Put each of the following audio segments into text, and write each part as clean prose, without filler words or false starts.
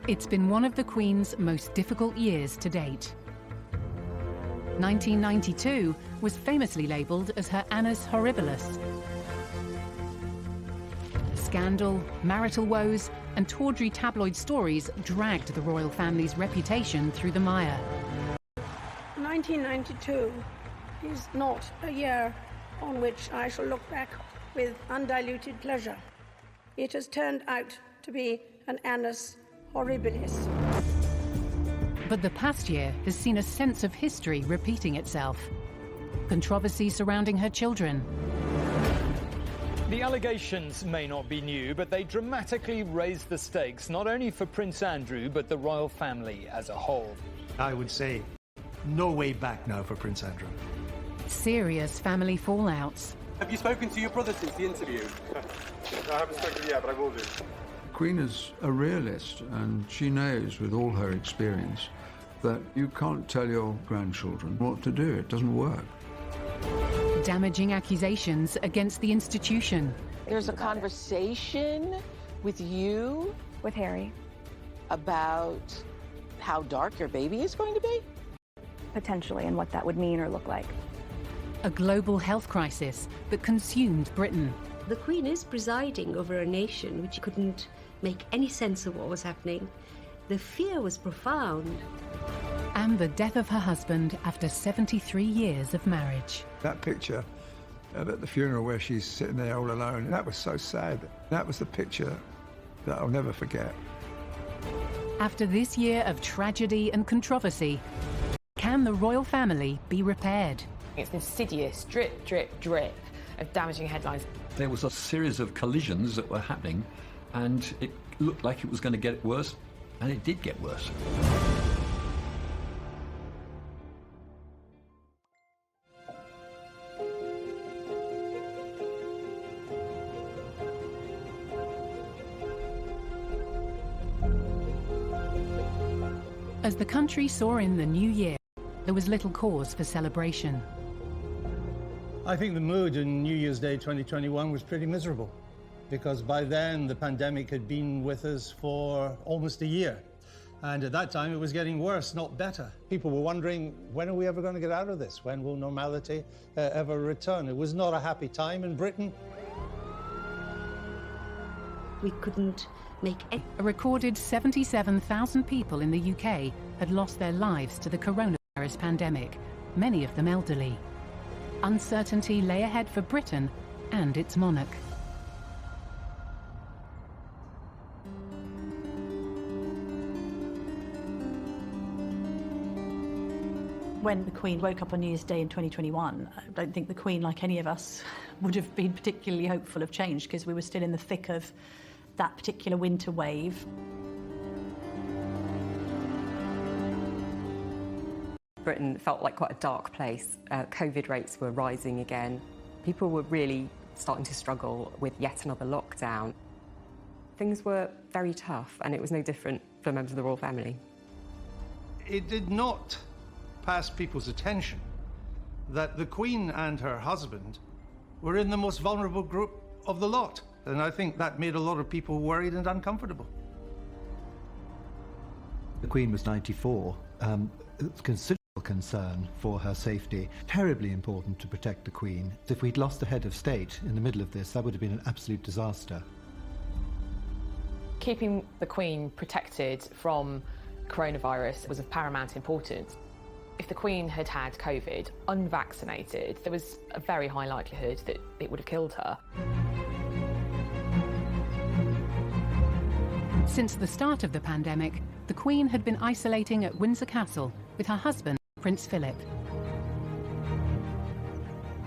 It's been one of the Queen's most difficult years to date. 1992 was famously labelled as her annus horribilis. Scandal, marital woes, and tawdry tabloid stories dragged the royal family's reputation through the mire. 1992 is not a year on which I shall look back with undiluted pleasure. It has turned out to be an annus horribilis. But the past year has seen a sense of history repeating itself. Controversy surrounding her children. The allegations may not be new, but they dramatically raised the stakes, not only for Prince Andrew, but the royal family as a whole. I would say no way back now for Prince Andrew. Serious family fallouts. Have you spoken to your brother since the interview? I haven't spoken yet, but I will do. Queen is a realist, and she knows with all her experience that you can't tell your grandchildren what to do. It doesn't work. Damaging accusations against the institution. There's a conversation with you, with Harry, about how dark your baby is going to be? Potentially, and what that would mean or look like. A global health crisis that consumed Britain. The Queen is presiding over a nation which couldn't make any sense of what was happening. The fear was profound. And the death of her husband after 73 years of marriage. That picture at the funeral where she's sitting there all alone, that was so sad. That was the picture that I'll never forget. After this year of tragedy and controversy, can the royal family be repaired? It's an insidious drip, drip, drip of damaging headlines. There was a series of collisions that were happening, and it looked like it was going to get worse, and it did get worse. As the country saw in the new year, there was little cause for celebration. I think the mood in New Year's Day 2021 was pretty miserable, because by then the pandemic had been with us for almost a year. And at that time it was getting worse, not better. People were wondering, when are we ever going to get out of this? When will normality ever return? It was not a happy time in Britain. We couldn't make any... A recorded 77,000 people in the UK had lost their lives to the coronavirus pandemic, many of them elderly. Uncertainty lay ahead for Britain and its monarch. When the Queen woke up on New Year's Day in 2021, I don't think the Queen, like any of us, would have been particularly hopeful of change, because we were still in the thick of that particular winter wave. Britain felt like quite a dark place. COVID rates were rising again. People were really starting to struggle with yet another lockdown. Things were very tough, and it was no different for members of the royal family. It did not pass people's attention that the Queen and her husband were in the most vulnerable group of the lot. And I think that made a lot of people worried and uncomfortable. The Queen was 94. Considerable concern for her safety. Terribly important to protect the Queen. If we'd lost the head of state in the middle of this, that would have been an absolute disaster. Keeping the Queen protected from coronavirus was of paramount importance. If the Queen had had COVID unvaccinated, there was a very high likelihood that it would have killed her. Since the start of the pandemic, the Queen had been isolating at Windsor Castle with her husband, Prince Philip.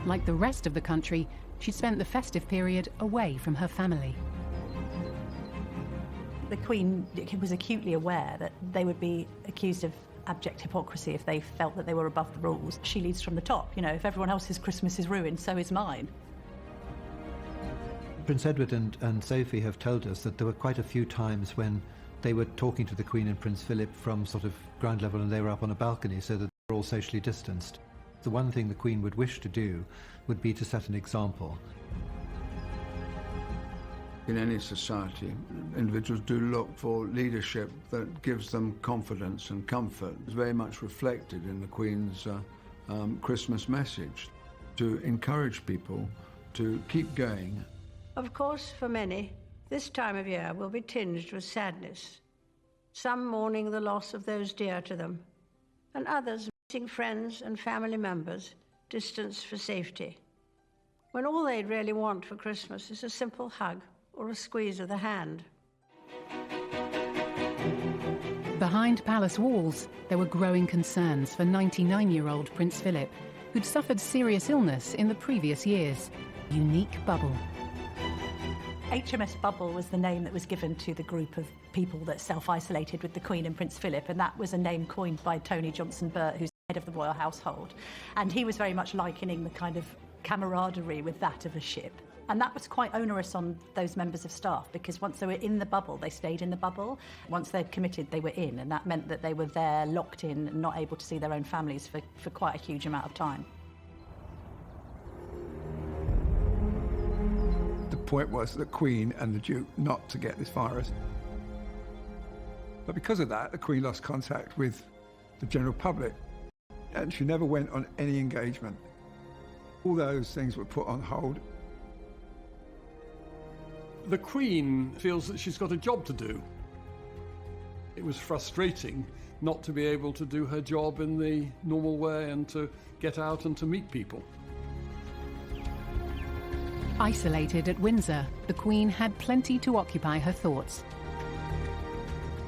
Like the rest of the country, she spent the festive period away from her family. The Queen was acutely aware that they would be accused of abject hypocrisy if they felt that they were above the rules. She leads from the top. You know, if everyone else's Christmas is ruined, so is mine. Prince Edward and Sophie have told us that there were quite a few times when they were talking to the Queen and Prince Philip from sort of ground level, and they were up on a balcony, so that they were all socially distanced. The one thing the Queen would wish to do would be to set an example. In any society, individuals do look for leadership that gives them confidence and comfort. It's very much reflected in the Queen's Christmas message, to encourage people to keep going. Of course, for many, this time of year will be tinged with sadness. Some mourning the loss of those dear to them, and others missing friends and family members distanced for safety, when all they'd really want for Christmas is a simple hug or a squeeze of the hand. Behind palace walls, there were growing concerns for 99-year-old Prince Philip, who'd suffered serious illness in the previous years. Unique bubble. HMS Bubble was the name that was given to the group of people that self-isolated with the Queen and Prince Philip, and that was a name coined by Tony Johnson-Burt, who's head of the royal household. And he was very much likening the kind of camaraderie with that of a ship. And that was quite onerous on those members of staff, because once they were in the bubble, they stayed in the bubble. Once they'd committed, they were in, and that meant that they were there, locked in, and not able to see their own families for quite a huge amount of time. The point was the Queen and the Duke not to get this virus. But because of that, the Queen lost contact with the general public, and she never went on any engagement. All those things were put on hold. The Queen feels that she's got a job to do. It was frustrating not to be able to do her job in the normal way and to get out and to meet people. Isolated at Windsor, the Queen had plenty to occupy her thoughts.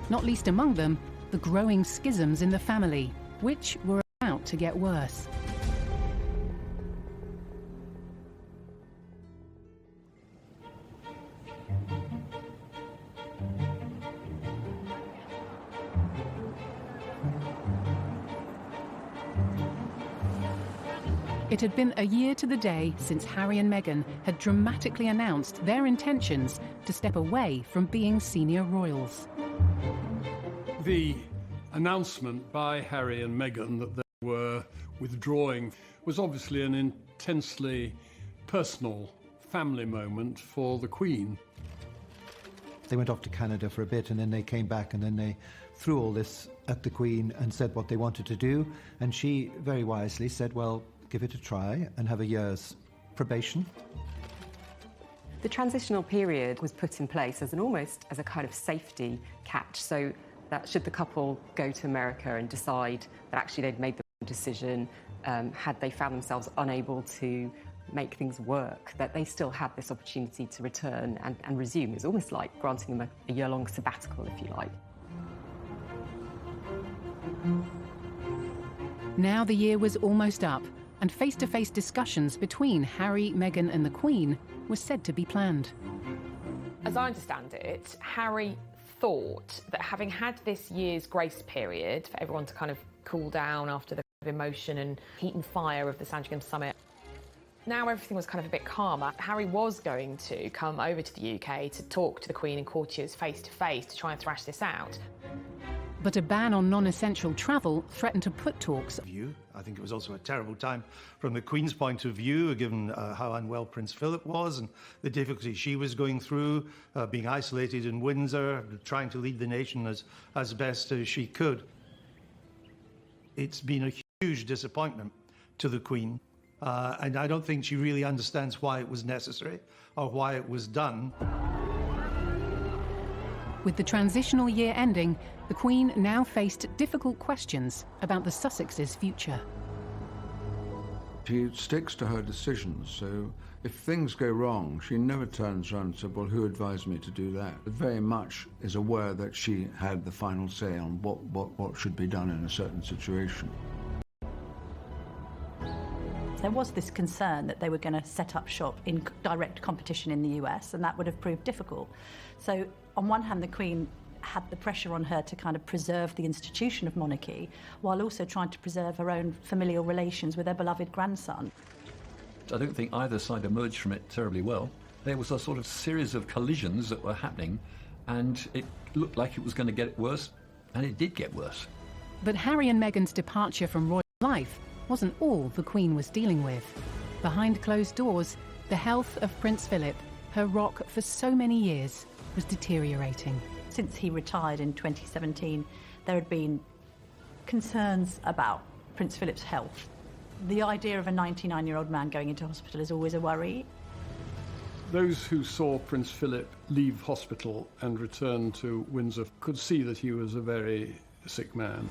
Not least among them, the growing schisms in the family, which were about to get worse. It had been a year to the day since Harry and Meghan had dramatically announced their intentions to step away from being senior royals. The announcement by Harry and Meghan that they were withdrawing was obviously an intensely personal family moment for the Queen. They went off to Canada for a bit, and then they came back, and then they threw all this at the Queen and said what they wanted to do, and she very wisely said, well, give it a try and have a year's probation. The transitional period was put in place as almost as a kind of safety catch, so that should the couple go to America and decide that actually they'd made the decision, had they found themselves unable to make things work, that they still had this opportunity to return and resume. It's almost like granting them a year-long sabbatical, if you like. Now the year was almost up, and face-to-face discussions between Harry, Meghan and the Queen were said to be planned. As I understand it, Harry thought that having had this year's grace period for everyone to kind of cool down after the emotion and heat and fire of the Sandringham summit, now everything was kind of a bit calmer. Harry was going to come over to the UK to talk to the Queen and courtiers face-to-face to try and thrash this out. But a ban on non-essential travel threatened to put talks. I think it was also a terrible time from the Queen's point of view, given how unwell Prince Philip was and the difficulty she was going through, being isolated in Windsor, trying to lead the nation as best as she could. It's been a huge disappointment to the Queen, and I don't think she really understands why it was necessary or why it was done. With the transitional year ending, the Queen now faced difficult questions about the Sussexes' future. She sticks to her decisions, so if things go wrong, she never turns around and says, well, who advised me to do that? But very much is aware that she had the final say on what should be done in a certain situation. There was this concern that they were going to set up shop in direct competition in the US, and that would have proved difficult. So on one hand, the Queen had the pressure on her to kind of preserve the institution of monarchy, while also trying to preserve her own familial relations with her beloved grandson. I don't think either side emerged from it terribly well. There was a sort of series of collisions that were happening, and it looked like it was going to get worse, and it did get worse. But Harry and Meghan's departure from royal life wasn't all the Queen was dealing with. Behind closed doors, the health of Prince Philip her rock for so many years was deteriorating. Since he retired in 2017, there had been concerns about Prince Philip's health. The idea of a 99-year-old man going into hospital is always a worry. Those who saw Prince Philip leave hospital and return to Windsor could see that he was a very sick man.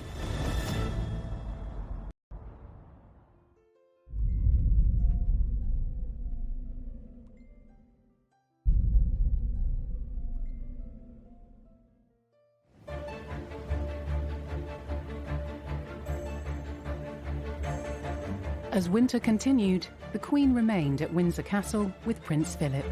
As winter continued, the Queen remained at Windsor Castle with Prince Philip.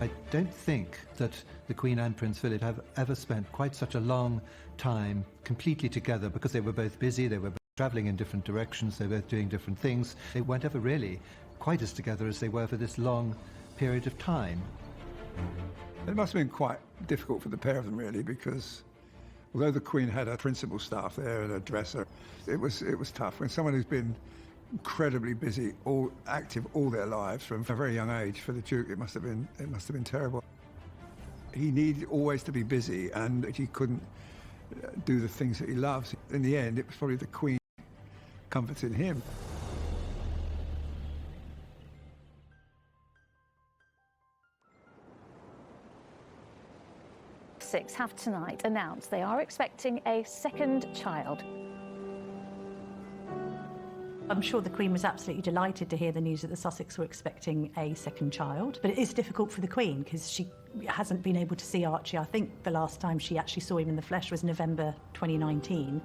I don't think that the Queen and Prince Philip have ever spent quite such a long time completely together, because they were both busy, they were both travelling in different directions, they were both doing different things. They weren't ever really quite as together as they were for this long period of time. It must have been quite difficult for the pair of them, really, because although the Queen had her principal staff there and a dresser, it was tough. When someone who's been incredibly busy, active all their lives from a very young age, for the Duke, it must have been terrible. He needed always to be busy, and he couldn't do the things that he loves. In the end, it was probably the Queen comforting him. Sussex have tonight announced they are expecting a second child. I'm sure the Queen was absolutely delighted to hear the news that the Sussex were expecting a second child, but it is difficult for the Queen because she hasn't been able to see Archie. I think the last time she actually saw him in the flesh was November 2019.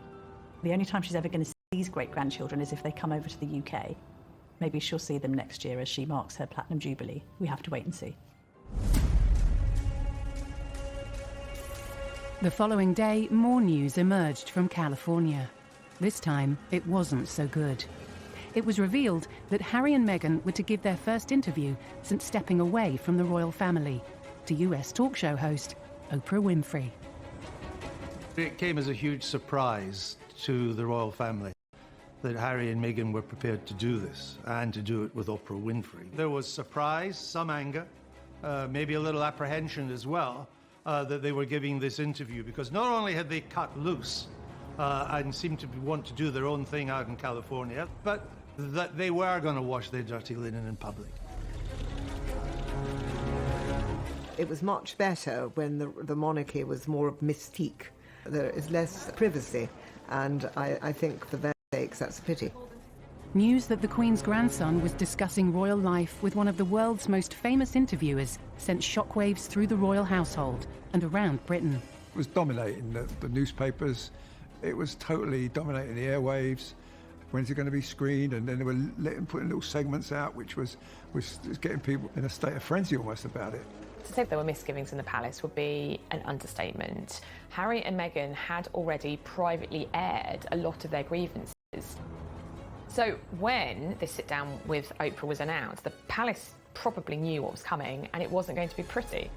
The only time she's ever going to see these great-grandchildren is if they come over to the UK. Maybe she'll see them next year as she marks her Platinum Jubilee. We have to wait and see. The following day, more news emerged from California. This time, it wasn't so good. It was revealed that Harry and Meghan were to give their first interview since stepping away from the royal family to US talk show host Oprah Winfrey. It came as a huge surprise to the royal family that Harry and Meghan were prepared to do this, and to do it with Oprah Winfrey. There was surprise, some anger, maybe a little apprehension as well, that they were giving this interview, because not only had they cut loose and seemed to want to do their own thing out in California, but that they were going to wash their dirty linen in public. It was much better when the monarchy was more of mystique. There is less privacy, and I think for their sakes that's a pity. News that the Queen's grandson was discussing royal life with one of the world's most famous interviewers sent shockwaves through the royal household and around Britain. It was dominating the newspapers. It was totally dominating the airwaves. When's it going to be screened? And then they were putting little segments out, which was getting people in a state of frenzy almost about it. To say there were misgivings in the palace would be an understatement. Harry and Meghan had already privately aired a lot of their grievances. So when this sit-down with Oprah was announced, the palace probably knew what was coming, and it wasn't going to be pretty.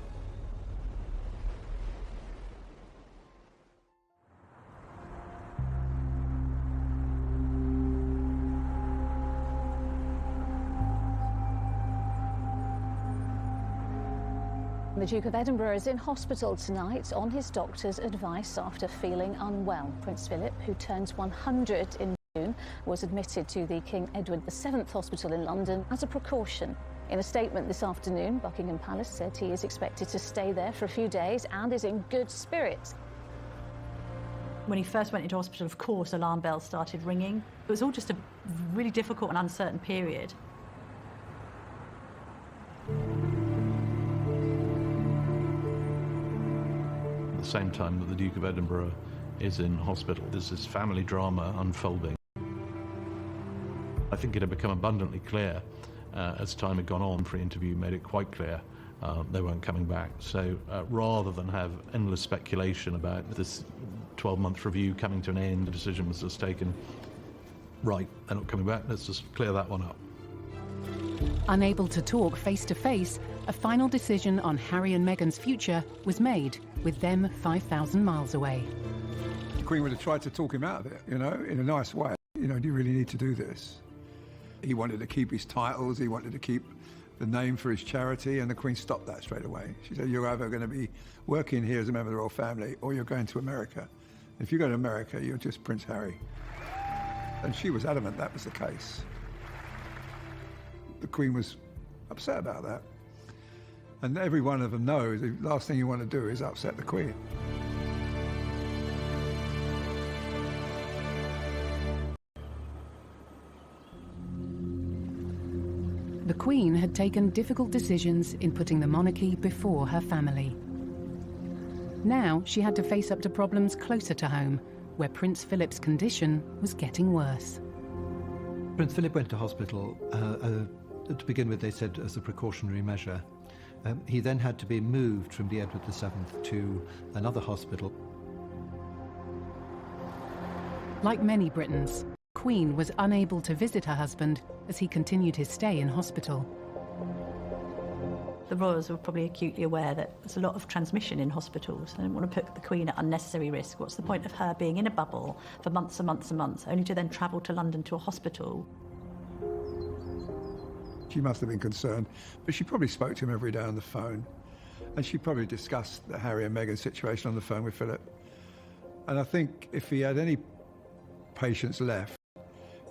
The Duke of Edinburgh is in hospital tonight on his doctor's advice after feeling unwell. Prince Philip, who turns 100 in June, was admitted to the King Edward VII Hospital in London as a precaution. In a statement this afternoon, Buckingham Palace said he is expected to stay there for a few days and is in good spirits. When he first went into hospital, of course, alarm bells started ringing. It was all just a really difficult and uncertain period. At the same time that the Duke of Edinburgh is in hospital, there's this family drama unfolding. I think it had become abundantly clear as time had gone on. For the interview made it quite clear they weren't coming back. So rather than have endless speculation about this 12-month review coming to an end, the decision was just taken, right, they're not coming back, let's just clear that one up. Unable to talk face-to-face, a final decision on Harry and Meghan's future was made, with them 5,000 miles away. The Queen would have tried to talk him out of it, you know, in a nice way. You know, do you really need to do this? He wanted to keep his titles, he wanted to keep the name for his charity, and the Queen stopped that straight away. She said, you're either going to be working here as a member of the royal family or you're going to America. If you go to America, you're just Prince Harry. And she was adamant that was the case. The Queen was upset about that. And every one of them knows the last thing you want to do is upset the Queen. The Queen had taken difficult decisions in putting the monarchy before her family. Now she had to face up to problems closer to home, where Prince Philip's condition was getting worse. Prince Philip went to hospital. To begin with, they said as a precautionary measure. He then had to be moved from the Edward VII to another hospital. Like many Britons, Queen was unable to visit her husband as he continued his stay in hospital. The royals were probably acutely aware that there's a lot of transmission in hospitals. They didn't want to put the Queen at unnecessary risk. What's the point of her being in a bubble for months and months and months, only to then travel to London to a hospital? She must have been concerned, but she probably spoke to him every day on the phone. And she probably discussed the Harry and Meghan situation on the phone with Philip. And I think if he had any patience left,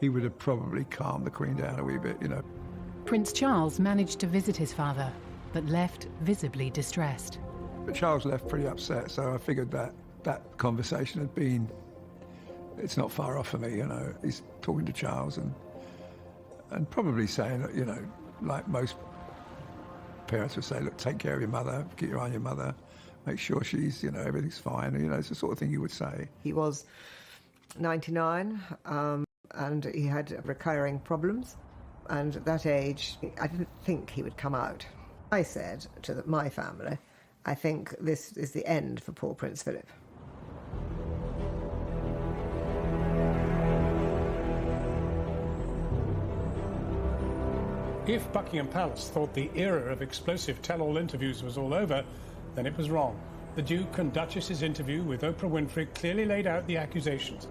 he would have probably calmed the Queen down a wee bit, you know. Prince Charles managed to visit his father, but left visibly distressed. But Charles left pretty upset, so I figured that that conversation had been, it's not far off for me, you know. He's talking to Charles and probably saying, that, you know, like most parents would say, look, take care of your mother, keep your eye on your mother, make sure she's, you know, everything's fine. You know, it's the sort of thing you would say. He was 99, and he had recurring problems. And at that age, I didn't think he would come out. I said to my family, I think this is the end for poor Prince Philip. If Buckingham Palace thought the era of explosive tell-all interviews was all over, then it was wrong. The Duke and Duchess's interview with Oprah Winfrey clearly laid out the accusations.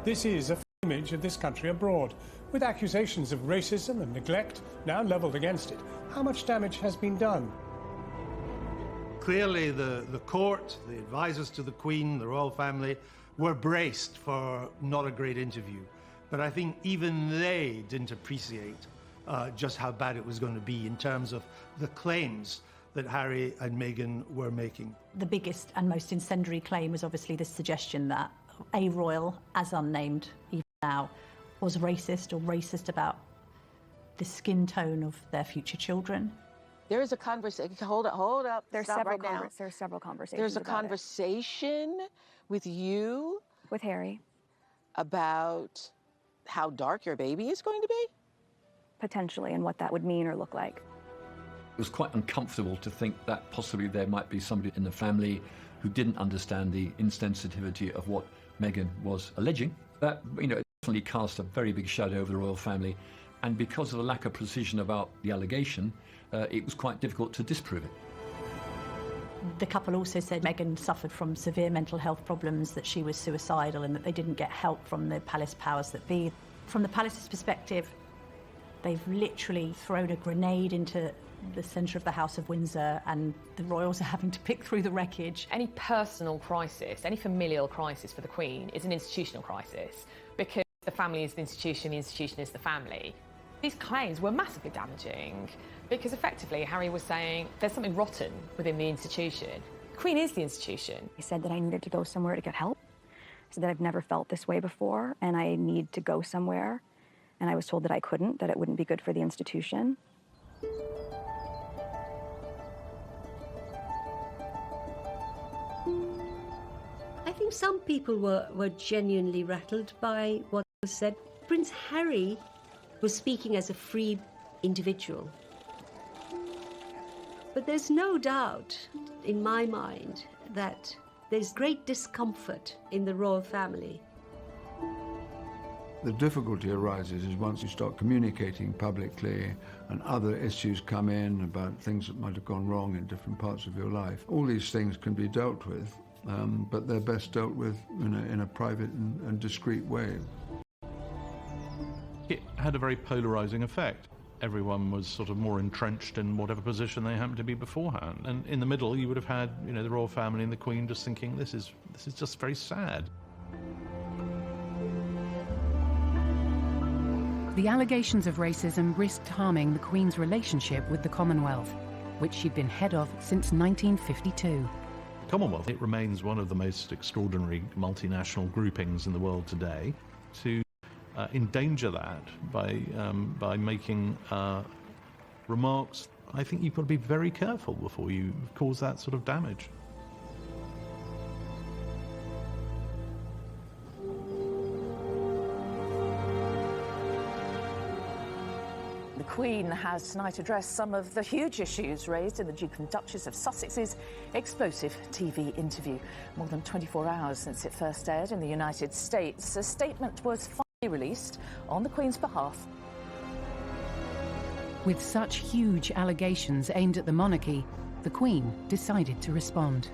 This is a image of this country abroad, with accusations of racism and neglect now levelled against it. How much damage has been done? Clearly, the court, the advisors to the Queen, the royal family, were braced for not a great interview. But I think even they didn't appreciate just how bad it was going to be in terms of the claims that Harry and Meghan were making. The biggest and most incendiary claim was obviously the suggestion that a royal, as unnamed even now, was racist or racist about the skin tone of their future children. There is a conversation. Hold up. There's Stop several right now. There are several conversations. There's a about conversation with you, with Harry, about how dark your baby is going to be? Potentially, and what that would mean or look like. It was quite uncomfortable to think that possibly there might be somebody in the family who didn't understand the insensitivity of what Meghan was alleging. That, you know, it definitely cast a very big shadow over the royal family, and because of the lack of precision about the allegation, it was quite difficult to disprove it. The couple also said Meghan suffered from severe mental health problems, that she was suicidal, and that they didn't get help from the palace powers that be. From the palace's perspective, they've literally thrown a grenade into the centre of the House of Windsor, and the royals are having to pick through the wreckage. Any personal crisis, any familial crisis for the Queen is an institutional crisis, because the family is the institution is the family. These claims were massively damaging, because effectively Harry was saying there's something rotten within the institution. The Queen is the institution. He said that I needed to go somewhere to get help. I said that I've never felt this way before, and I need to go somewhere. And I was told that I couldn't, that it wouldn't be good for the institution. I think some people were genuinely rattled by what was said. Prince Harry was speaking as a free individual. But there's no doubt in my mind that there's great discomfort in the royal family. The difficulty arises is once you start communicating publicly and other issues come in about things that might have gone wrong in different parts of your life. All these things can be dealt with, but they're best dealt with in a private and discreet way. It had a very polarising effect. everyone was sort of more entrenched in whatever position they happened to be beforehand. And in the middle, you would have had, the royal family and the Queen just thinking, this is just very sad. The allegations of racism risked harming the Queen's relationship with the Commonwealth, which she'd been head of since 1952. The Commonwealth, it remains one of the most extraordinary multinational groupings in the world today. To endanger that by making remarks, I think you've got to be very careful before you cause that sort of damage. The Queen has tonight addressed some of the huge issues raised in the Duke and Duchess of Sussex's explosive TV interview. More than 24 hours since it first aired in the United States, a statement was finally released on the Queen's behalf. With such huge allegations aimed at the monarchy, the Queen decided to respond.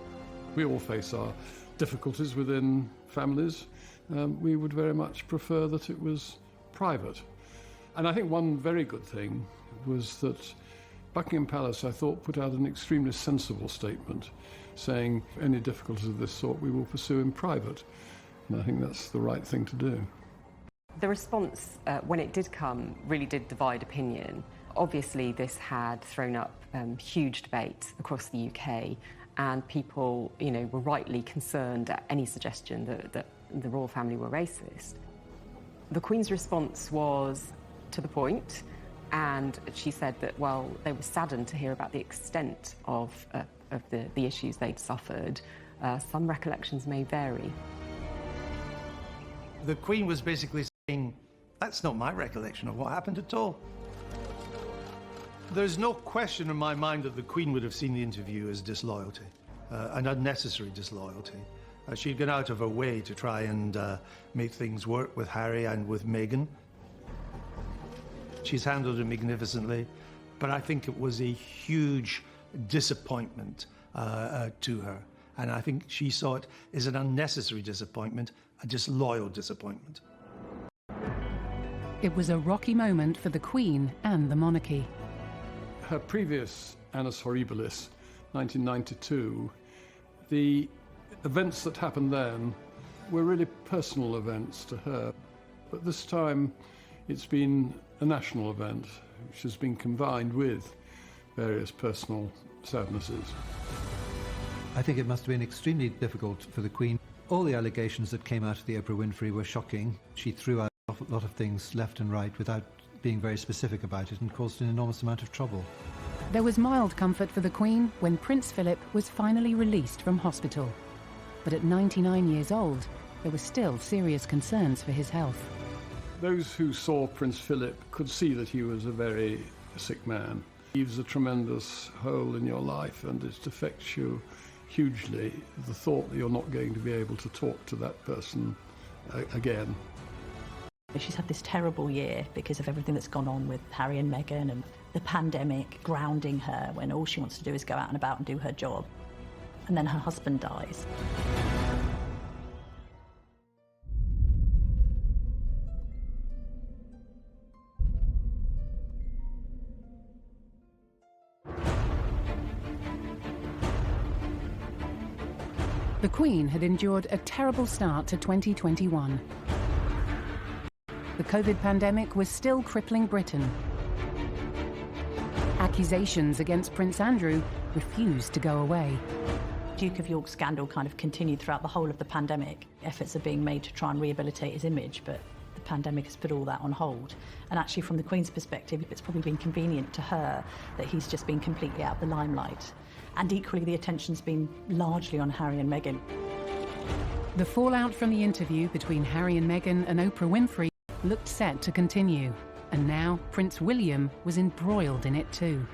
We all face our difficulties within families. We would very much prefer that it was private. And I think one very good thing was that Buckingham Palace, I thought, put out an extremely sensible statement saying any difficulties of this sort we will pursue in private. And I think that's the right thing to do. The response, when it did come, really did divide opinion. Obviously, this had thrown up huge debate across the UK, and people, were rightly concerned at any suggestion that the royal family were racist. The Queen's response was to the point, and she said that, well, they were saddened to hear about the extent of the issues they'd suffered. Some recollections may vary. The Queen was basically saying, that's not my recollection of what happened at all. There's no question in my mind that the Queen would have seen the interview as disloyalty, an unnecessary disloyalty. She'd gone out of her way to try and make things work with Harry and with Meghan. She's handled it magnificently, but I think it was a huge disappointment to her. And I think she saw it as an unnecessary disappointment, a disloyal disappointment. It was a rocky moment for the Queen and the monarchy. Her previous Annus Horribilis, 1992, the events that happened then were really personal events to her. But this time, it's been a national event, which has been combined with various personal sadnesses. I think it must have been extremely difficult for the Queen. All the allegations that came out of the Oprah Winfrey were shocking. She threw out a lot of things left and right without being very specific about it and caused an enormous amount of trouble. There was mild comfort for the Queen when Prince Philip was finally released from hospital. But at 99 years old, there were still serious concerns for his health. Those who saw Prince Philip could see that he was a very sick man. He leaves a tremendous hole in your life, and it affects you hugely, the thought that you're not going to be able to talk to that person again. She's had this terrible year because of everything that's gone on with Harry and Meghan and the pandemic grounding her when all she wants to do is go out and about and do her job. And then her husband dies. The Queen had endured a terrible start to 2021. The COVID pandemic was still crippling Britain. Accusations against Prince Andrew refused to go away. Duke of York scandal kind of continued throughout the whole of the pandemic. Efforts are being made to try and rehabilitate his image, but the pandemic has put all that on hold. And actually, from the Queen's perspective, it's probably been convenient to her that he's just been completely out of the limelight. And equally, the attention's been largely on Harry and Meghan. The fallout from the interview between Harry and Meghan and Oprah Winfrey looked set to continue. And now Prince William was embroiled in it too.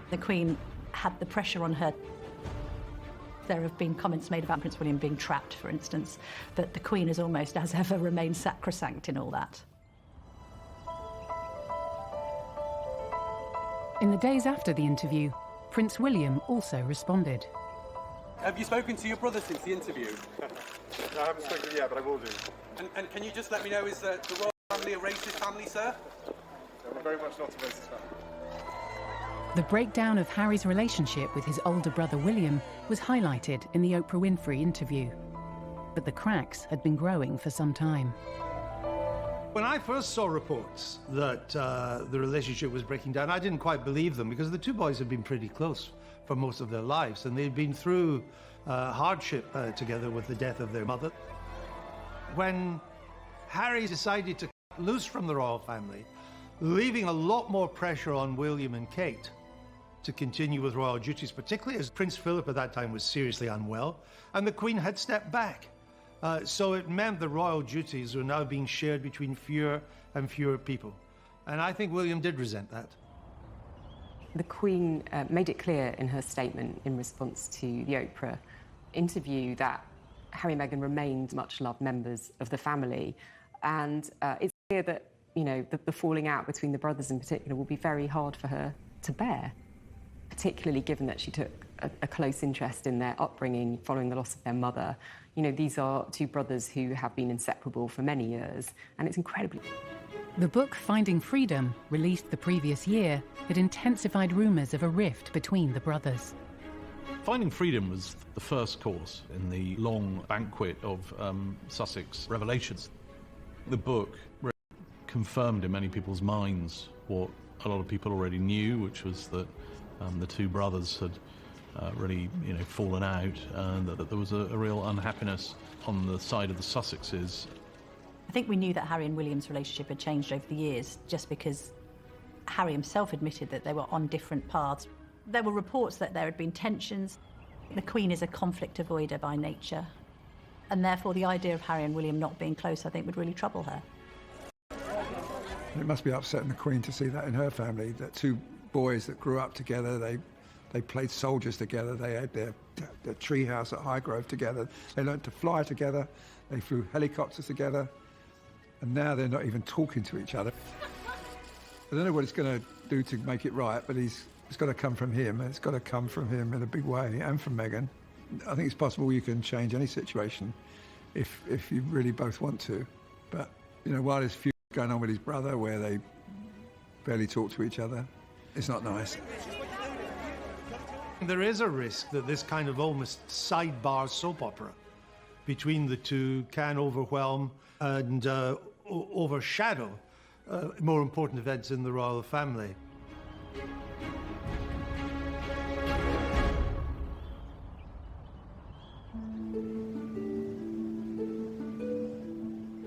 The Queen had the pressure on her. There have been comments made about Prince William being trapped, for instance, but the Queen has almost, as ever, remained sacrosanct in all that. In the days after the interview, Prince William also responded. Have you spoken to your brother since the interview? No, I haven't spoken yet, but I will do. And can you just let me know, is the royal family a racist family, sir? No, we're very much not a racist family. The breakdown of Harry's relationship with his older brother William was highlighted in the Oprah Winfrey interview. But the cracks had been growing for some time. When I first saw reports that the relationship was breaking down, I didn't quite believe them because the two boys had been pretty close for most of their lives, and they'd been through hardship together with the death of their mother. When Harry decided to cut loose from the royal family, leaving a lot more pressure on William and Kate to continue with royal duties, particularly as Prince Philip at that time was seriously unwell, and the Queen had stepped back. So it meant the royal duties were now being shared between fewer and fewer people. And I think William did resent that. The Queen made it clear in her statement in response to the Oprah interview that Harry and Meghan remained much-loved members of the family. And it's clear that, you know, the falling out between the brothers in particular will be very hard for her to bear, particularly given that she took a close interest in their upbringing following the loss of their mother. You know, these are two brothers who have been inseparable for many years, and it's incredibly... The book Finding Freedom, released the previous year, had intensified rumours of a rift between the brothers. Finding Freedom was the first course in the long banquet of Sussex revelations. The book confirmed in many people's minds what a lot of people already knew, which was that the two brothers had really, you know, fallen out, and that there was a real unhappiness on the side of the Sussexes. I think we knew that Harry and William's relationship had changed over the years, just because Harry himself admitted that they were on different paths. There were reports that there had been tensions. The Queen is a conflict avoider by nature, and therefore the idea of Harry and William not being close, I think, would really trouble her. It must be upsetting the Queen to see that in her family, that two boys that grew up together, they played soldiers together, they had their treehouse at Highgrove together, they learnt to fly together, they flew helicopters together, and now they're not even talking to each other. I don't know what it's going to do to make it right, but it's got to come from him, and it's got to come from him in a big way, and from Meghan. I think it's possible you can change any situation if you really both want to. But, you know, while there's feud going on with his brother, where they barely talk to each other, it's not nice. There is a risk that this kind of almost sidebar soap opera between the two can overwhelm and overshadow more important events in the royal family.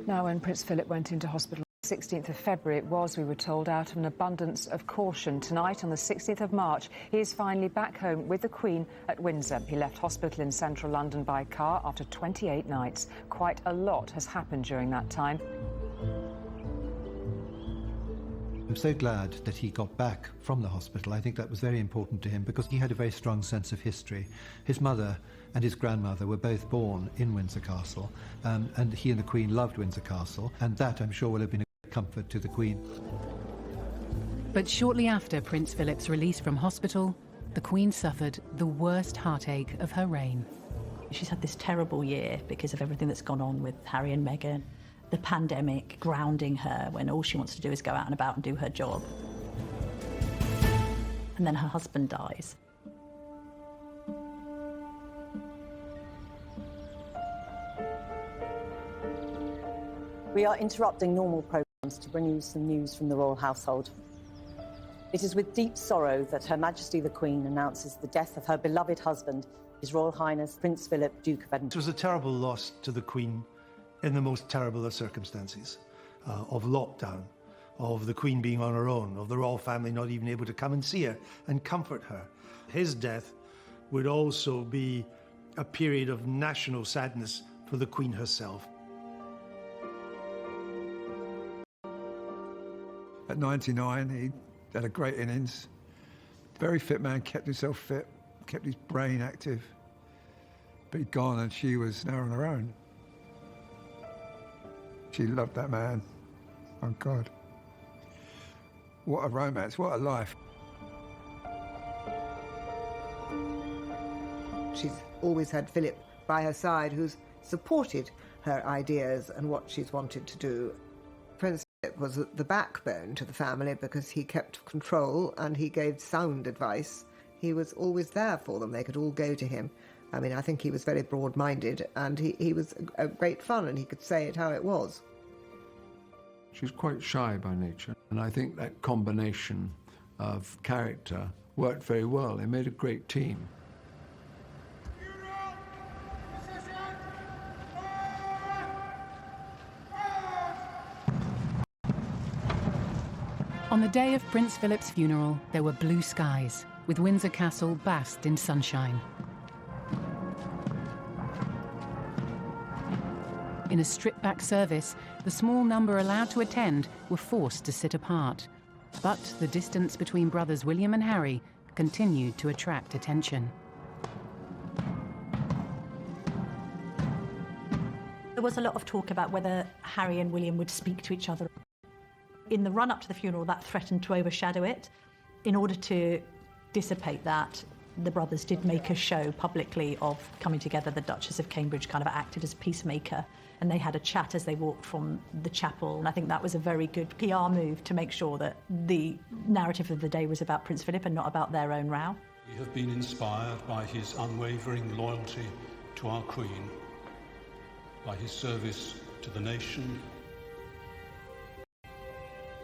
Now, when Prince Philip went into hospital on the 16th of February, it was, we were told, out of an abundance of caution. Tonight, on the 16th of March, he is finally back home with the Queen at Windsor. He left hospital in central London by car after 28 nights. Quite a lot has happened during that time. I'm so glad that he got back from the hospital. I think that was very important to him because he had a very strong sense of history. His mother and his grandmother were both born in Windsor Castle, and he and the Queen loved Windsor Castle, and that, I'm sure, will have been a great comfort to the Queen. But shortly after Prince Philip's release from hospital, the Queen suffered the worst heartache of her reign. She's had this terrible year because of everything that's gone on with Harry and Meghan. The pandemic grounding her when all she wants to do is go out and about and do her job. And then her husband dies. We are interrupting normal programmes to bring you some news from the royal household. It is with deep sorrow that Her Majesty the Queen announces the death of her beloved husband, His Royal Highness Prince Philip, Duke of Edinburgh. It was a terrible loss to the Queen in the most terrible of circumstances, of lockdown, of the Queen being on her own, of the royal family not even able to come and see her and comfort her. His death would also be a period of national sadness for the Queen herself. At 99, he had a great innings. Very fit man, kept himself fit, kept his brain active. But he'd gone and she was now on her own. She loved that man. Oh, God. What a romance, what a life. She's always had Philip by her side, who's supported her ideas and what she's wanted to do. Prince It was the backbone to the family because he kept control and he gave sound advice. He was always there for them. They could all go to him. I mean, I think he was very broad-minded and he was a great fun and he could say it how it was. She's quite shy by nature, and I think that combination of character worked very well. They made a great team. On the day of Prince Philip's funeral, there were blue skies, with Windsor Castle basked in sunshine. In a stripped-back service, the small number allowed to attend were forced to sit apart. But the distance between brothers William and Harry continued to attract attention. There was a lot of talk about whether Harry and William would speak to each other. In the run-up to the funeral, that threatened to overshadow it. In order to dissipate that, the brothers did make a show publicly of coming together. The Duchess of Cambridge kind of acted as peacemaker, and they had a chat as they walked from the chapel. And I think that was a very good PR move to make sure that the narrative of the day was about Prince Philip and not about their own row. We have been inspired by his unwavering loyalty to our Queen, by his service to the nation.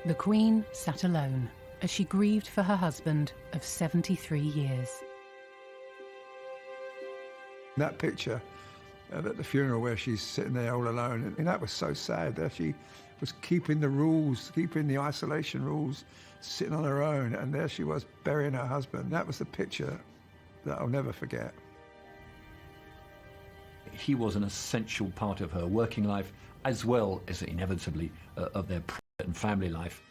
The Queen sat alone as she grieved for her husband of 73 years. That picture at the funeral where she's sitting there all alone, and that was so sad that she was keeping the rules, keeping the isolation rules, sitting on her own, and there she was burying her husband. That was the picture that I'll never forget. He was an essential part of her working life, as well as inevitably of their private and family life.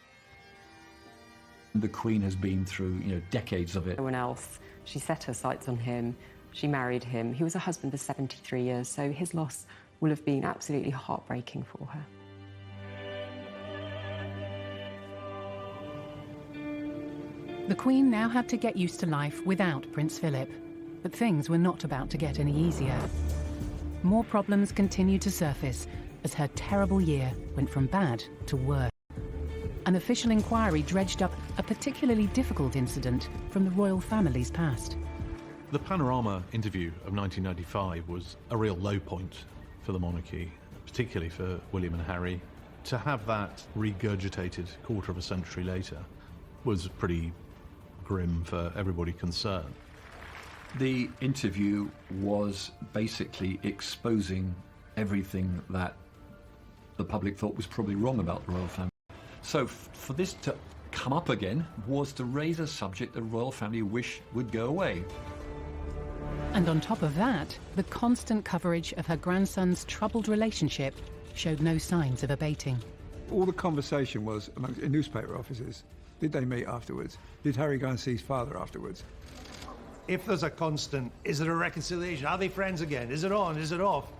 The Queen has been through, decades of it. No one else. She set her sights on him. She married him. He was a husband for 73 years, so his loss will have been absolutely heartbreaking for her. The Queen now had to get used to life without Prince Philip, but things were not about to get any easier. More problems continued to surface as her terrible year went from bad to worse. An official inquiry dredged up a particularly difficult incident from the royal family's past. The Panorama interview of 1995 was a real low point for the monarchy, particularly for William and Harry. To have that regurgitated quarter of a century later was pretty grim for everybody concerned. The interview was basically exposing everything that the public thought was probably wrong about the royal family. So for this to come up again was to raise a subject the royal family wished would go away. And on top of that, the constant coverage of her grandson's troubled relationship showed no signs of abating. All the conversation was in newspaper offices. Did they meet afterwards? Did Harry go and see his father afterwards? If there's a constant, is there a reconciliation? Are they friends again? Is it on? Is it off?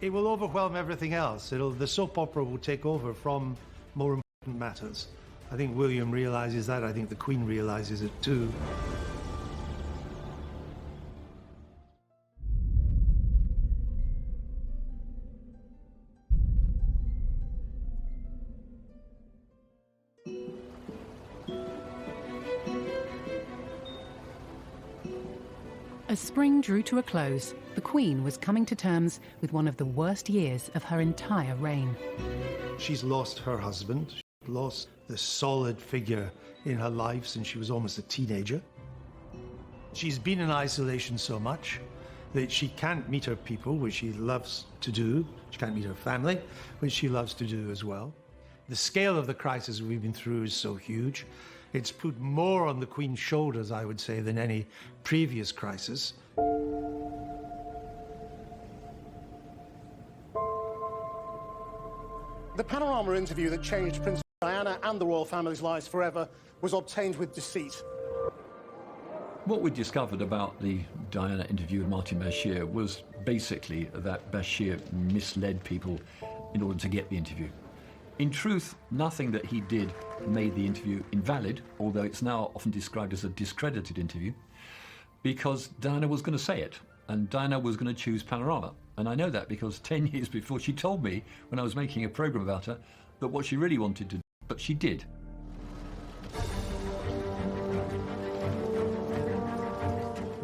It will overwhelm everything else. The soap opera will take over from more important matters. I think William realises that. I think the Queen realises it too. As spring drew to a close, the Queen was coming to terms with one of the worst years of her entire reign. She's lost her husband. She's lost the solid figure in her life since she was almost a teenager. She's been in isolation so much that she can't meet her people, which she loves to do. She can't meet her family, which she loves to do as well. The scale of the crisis we've been through is so huge. It's put more on the Queen's shoulders, I would say, than any previous crisis. The Panorama interview that changed Princess Diana and the royal family's lives forever was obtained with deceit. What we discovered about the Diana interview with Martin Bashir was basically that Bashir misled people in order to get the interview. In truth, nothing that he did made the interview invalid, although it's now often described as a discredited interview, because Diana was going to say it, and Diana was going to choose Panorama. And I know that because 10 years before she told me, when I was making a programme about her, that what she really wanted to do but she did. I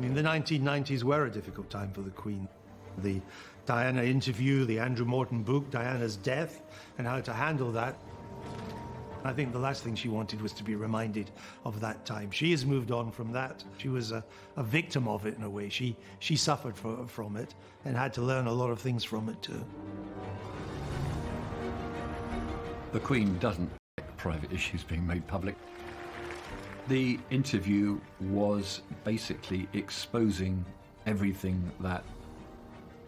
mean, the 1990s were a difficult time for the Queen. The Diana interview, the Andrew Morton book, Diana's death, and how to handle that. I think the last thing she wanted was to be reminded of that time. She has moved on from that. She was a victim of it in a way. She suffered from it and had to learn a lot of things from it too. The Queen doesn't like private issues being made public. The interview was basically exposing everything that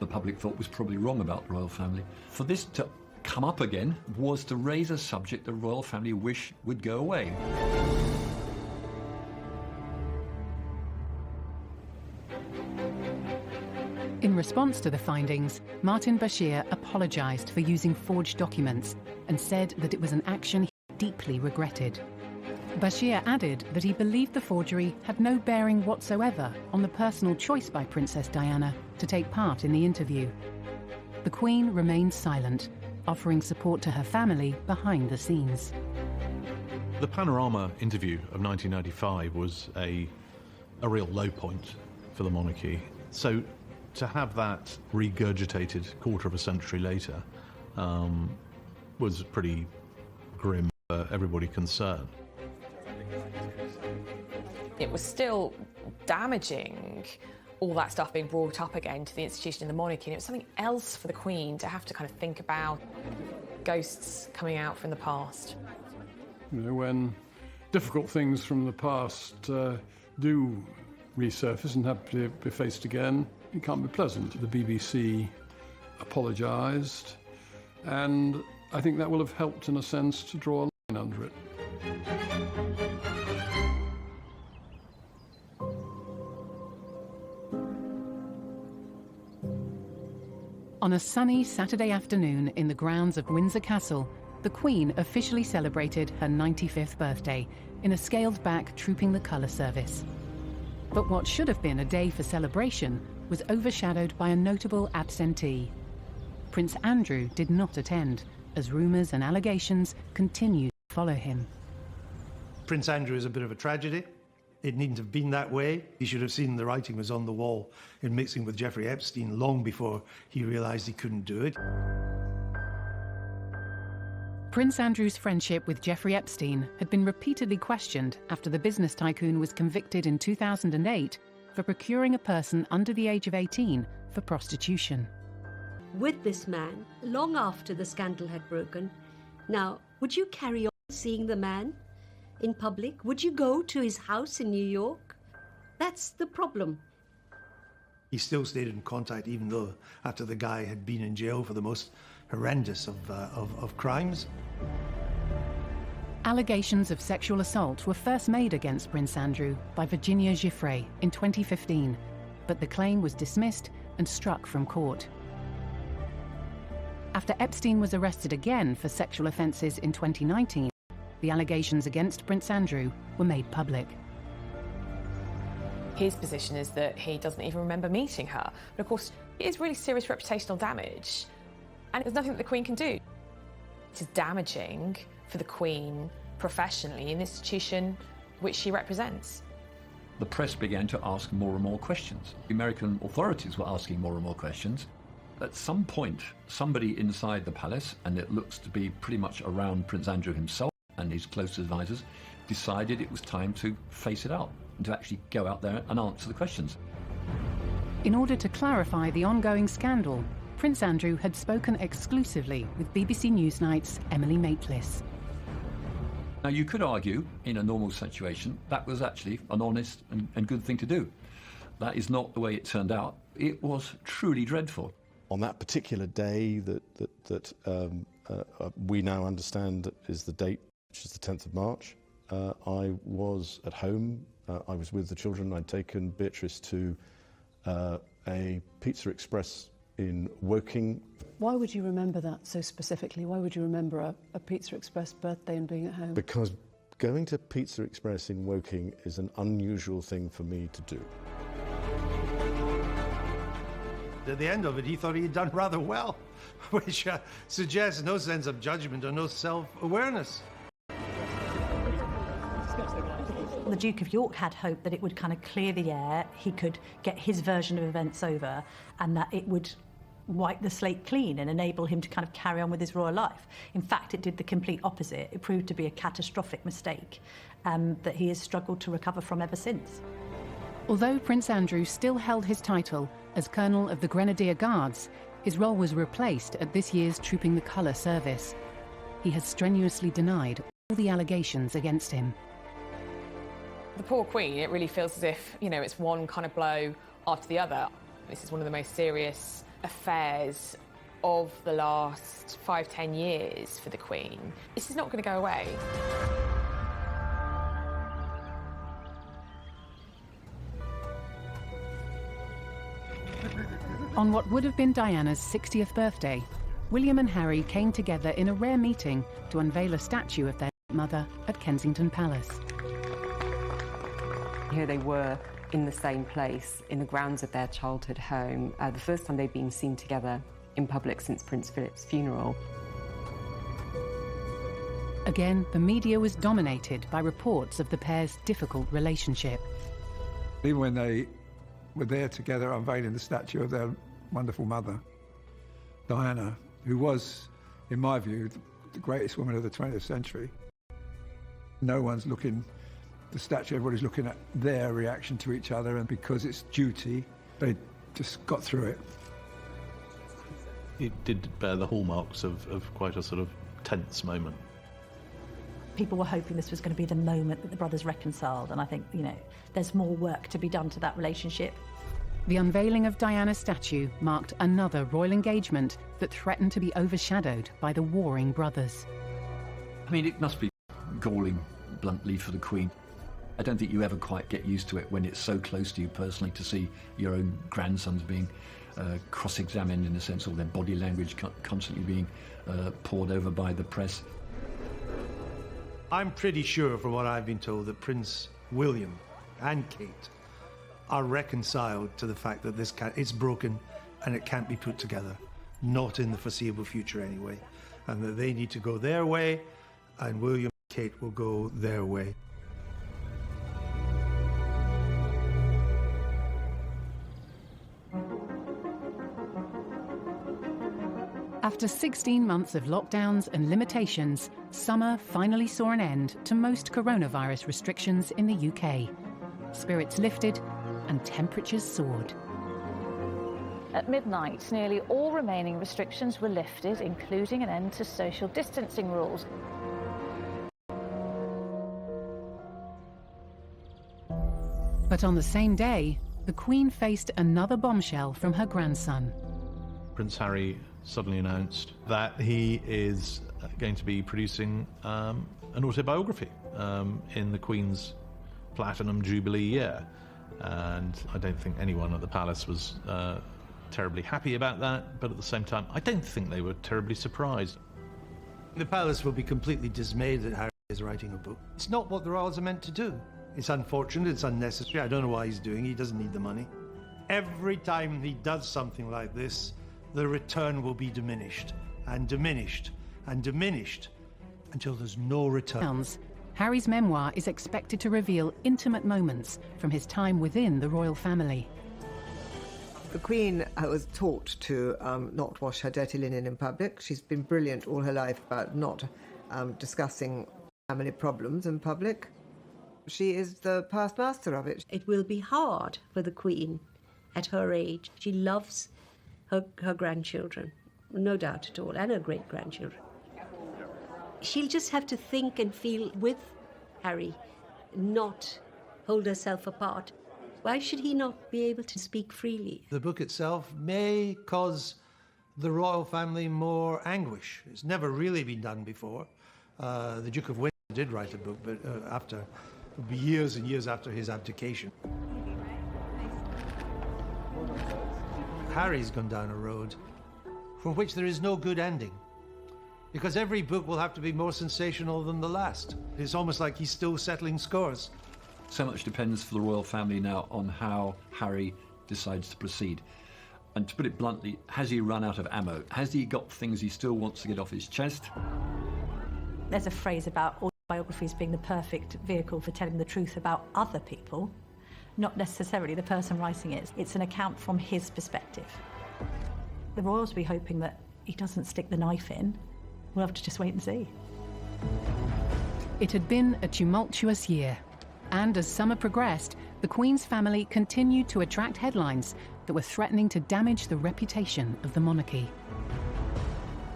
the public thought was probably wrong about the royal family. For this to come up again was to raise a subject the royal family wish would go away. In response to the findings, Martin Bashir apologised for using forged documents and said that it was an action he deeply regretted. Bashir added that he believed the forgery had no bearing whatsoever on the personal choice by Princess Diana to take part in the interview. The Queen remained silent, offering support to her family behind the scenes. The Panorama interview of 1995 was a real low point for the monarchy. So to have that regurgitated quarter of a century later was pretty grim for everybody concerned. It was still damaging, all that stuff being brought up again to the institution of the monarchy, and it was something else for the Queen to have to kind of think about ghosts coming out from the past. You know, when difficult things from the past do resurface and have to be faced again, it can't be pleasant. The BBC apologised, and I think that will have helped, in a sense, to draw a line under it. On a sunny Saturday afternoon in the grounds of Windsor Castle, the Queen officially celebrated her 95th birthday in a scaled-back Trooping the Colour service. But what should have been a day for celebration was overshadowed by a notable absentee. Prince Andrew did not attend, as rumours and allegations continued to follow him. Prince Andrew is a bit of a tragedy. It needn't have been that way. He should have seen the writing was on the wall in mixing with Jeffrey Epstein long before he realised he couldn't do it. Prince Andrew's friendship with Jeffrey Epstein had been repeatedly questioned after the business tycoon was convicted in 2008 for procuring a person under the age of 18 for prostitution. With this man, long after the scandal had broken, now, would you carry on seeing the man in public? Would you go to his house in New York? That's the problem. He still stayed in contact even though after the guy had been in jail for the most horrendous of crimes. Allegations of sexual assault were first made against Prince Andrew by Virginia Giuffre in 2015, but the claim was dismissed and struck from court. After Epstein was arrested again for sexual offences in 2019, the allegations against Prince Andrew were made public. His position is that he doesn't even remember meeting her. But of course, it is really serious reputational damage, and there's nothing that the Queen can do. It is damaging for the Queen professionally in the institution which she represents. The press began to ask more and more questions. The American authorities were asking more and more questions. At some point, somebody inside the palace, and it looks to be pretty much around Prince Andrew himself and his close advisors, decided it was time to face it out and to actually go out there and answer the questions. In order to clarify the ongoing scandal, Prince Andrew had spoken exclusively with BBC Newsnight's Emily Maitlis. Now, you could argue, in a normal situation, that was actually an honest and good thing to do. That is not the way it turned out. It was truly dreadful. On that particular day that we now understand that is the date, which is the 10th of March, I was at home. I was with the children. I'd taken Beatrice to a Pizza Express in Woking. Why would you remember that so specifically? Why would you remember a Pizza Express birthday and being at home? Because going to Pizza Express in Woking is an unusual thing for me to do. At the end of it, he thought he had done rather well, which suggests no sense of judgment or no self-awareness. The Duke of York had hope that it would kind of clear the air, he could get his version of events over, and that it would wipe the slate clean and enable him to kind of carry on with his royal life. In fact, it did the complete opposite. It proved to be a catastrophic mistake that he has struggled to recover from ever since. Although Prince Andrew still held his title as Colonel of the Grenadier Guards, his role was replaced at this year's Trooping the Colour service. He has strenuously denied all the allegations against him. The poor Queen, it really feels as if, you know, it's one kind of blow after the other. This is one of the most serious affairs of the last 5-10 years for the Queen. This is not going to go away. On what would have been Diana's 60th birthday, William and Harry came together in a rare meeting to unveil a statue of their mother at Kensington Palace. Here they were in the same place, in the grounds of their childhood home, the first time they'd been seen together in public since Prince Philip's funeral. Again, the media was dominated by reports of the pair's difficult relationship. Even when they were there together unveiling the statue of their wonderful mother, Diana, who was, in my view, the greatest woman of the 20th century. No one's looking, the statue, everybody's looking at their reaction to each other, and because it's duty, they just got through it. It did bear the hallmarks of quite a sort of tense moment. People were hoping this was going to be the moment that the brothers reconciled, and I think, you know, there's more work to be done to that relationship. The unveiling of Diana's statue marked another royal engagement that threatened to be overshadowed by the warring brothers. I mean, it must be galling, bluntly, for the Queen. I don't think you ever quite get used to it when it's so close to you personally, to see your own grandsons being cross-examined, in a sense, or their body language constantly being poured over by the press. I'm pretty sure, from what I've been told, that Prince William and Kate are reconciled to the fact that it's broken and it can't be put together. Not in the foreseeable future, anyway. And that they need to go their way, and William and Kate will go their way. After 16 months of lockdowns and limitations, summer finally saw an end to most coronavirus restrictions in the UK. Spirits lifted and temperatures soared. At midnight, nearly all remaining restrictions were lifted, including an end to social distancing rules. But on the same day, the Queen faced another bombshell from her grandson. Prince Harry suddenly announced that he is going to be producing an autobiography in the Queen's Platinum Jubilee year. And I don't think anyone at the palace was terribly happy about that, but at the same time, I don't think they were terribly surprised. The palace will be completely dismayed that Harry is writing a book. It's not what the royals are meant to do. It's unfortunate, it's unnecessary. I don't know why he's doing it. He doesn't need the money. Every time he does something like this, the return will be diminished and diminished and diminished until there's no return. Harry's memoir is expected to reveal intimate moments from his time within the royal family. The Queen was taught to not wash her dirty linen in public. She's been brilliant all her life about not discussing family problems in public. She is the past master of it. It will be hard for the Queen at her age. She loves her grandchildren, no doubt at all, and her great-grandchildren. She'll just have to think and feel with Harry, not hold herself apart. Why should he not be able to speak freely? The book itself may cause the royal family more anguish. It's never really been done before. The Duke of Windsor did write a book, but it'll be years and years after his abdication. Harry's gone down a road from which there is no good ending, because every book will have to be more sensational than the last. It's almost like he's still settling scores. So much depends for the royal family now on how Harry decides to proceed. And to put it bluntly, has he run out of ammo? Has he got things he still wants to get off his chest? There's a phrase about autobiographies being the perfect vehicle for telling the truth about other people, not necessarily the person writing it. It's an account from his perspective. The royals will be hoping that he doesn't stick the knife in. We'll have to just wait and see. It had been a tumultuous year, and as summer progressed, the Queen's family continued to attract headlines that were threatening to damage the reputation of the monarchy.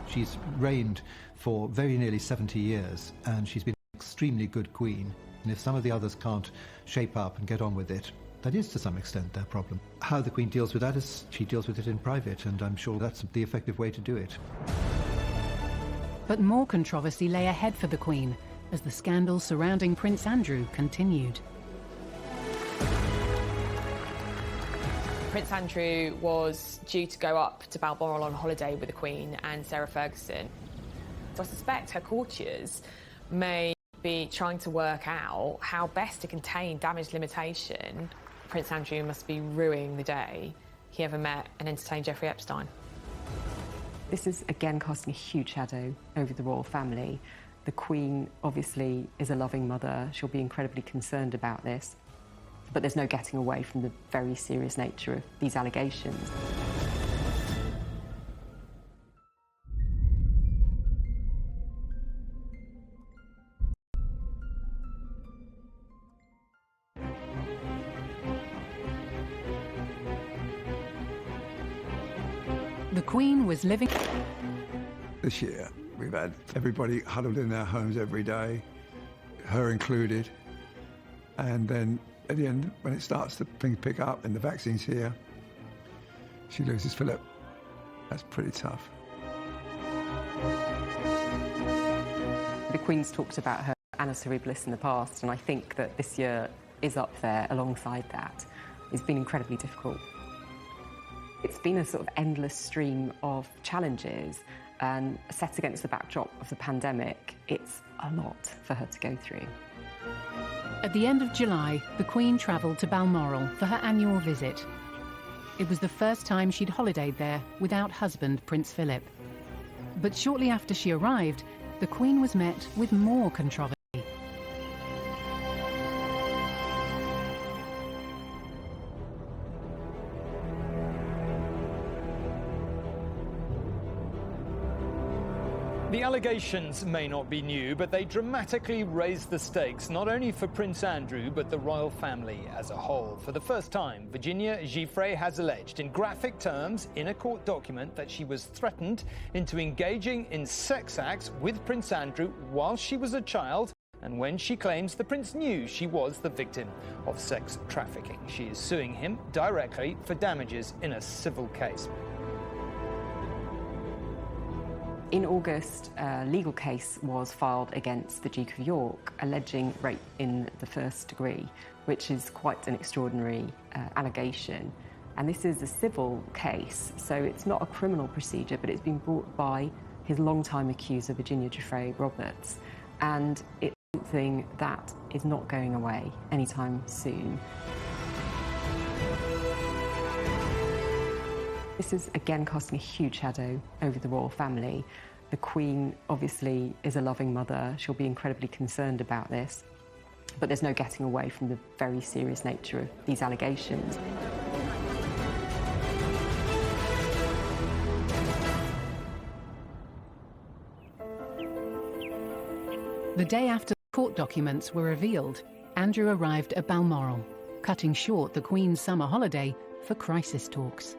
She's reigned for very nearly 70 years, and she's been an extremely good queen. And if some of the others can't shape up and get on with it, that is to some extent their problem. How the Queen deals with that is she deals with it in private, and I'm sure that's the effective way to do it. But more controversy lay ahead for the Queen as the scandal surrounding Prince Andrew continued. Prince Andrew was due to go up to Balmoral on holiday with the Queen and Sarah Ferguson. So I suspect her courtiers may be trying to work out how best to contain damage limitation. Prince Andrew must be ruining the day he ever met and entertained Jeffrey Epstein. This is again casting a huge shadow over the royal family. The Queen obviously is a loving mother. She'll be incredibly concerned about this. But there's no getting away from the very serious nature of these allegations. The Queen was living... This year, we've had everybody huddled in their homes every day, her included. And then at the end, when it starts to pick up and the vaccine's here, she loses Philip. That's pretty tough. The Queen's talked about her annus horribilis in the past, and I think that this year is up there alongside that. It's been incredibly difficult. It's been a sort of endless stream of challenges, and set against the backdrop of the pandemic, it's a lot for her to go through. At the end of July, the Queen travelled to Balmoral for her annual visit. It was the first time she'd holidayed there without husband Prince Philip. But shortly after she arrived, the Queen was met with more controversy. The allegations may not be new, but they dramatically raised the stakes, not only for Prince Andrew, but the royal family as a whole. For the first time, Virginia Giuffre has alleged in graphic terms in a court document that she was threatened into engaging in sex acts with Prince Andrew while she was a child, and when she claims the prince knew she was the victim of sex trafficking. She is suing him directly for damages in a civil case. In August, a legal case was filed against the Duke of York, alleging rape in the first degree, which is quite an extraordinary allegation. And this is a civil case, so it's not a criminal procedure, but it's been brought by his longtime accuser, Virginia Giuffre Roberts. And it's something that is not going away anytime soon. This is again casting a huge shadow over the royal family. The Queen obviously is a loving mother. She'll be incredibly concerned about this. But there's no getting away from the very serious nature of these allegations. The day after the court documents were revealed, Andrew arrived at Balmoral, cutting short the Queen's summer holiday for crisis talks.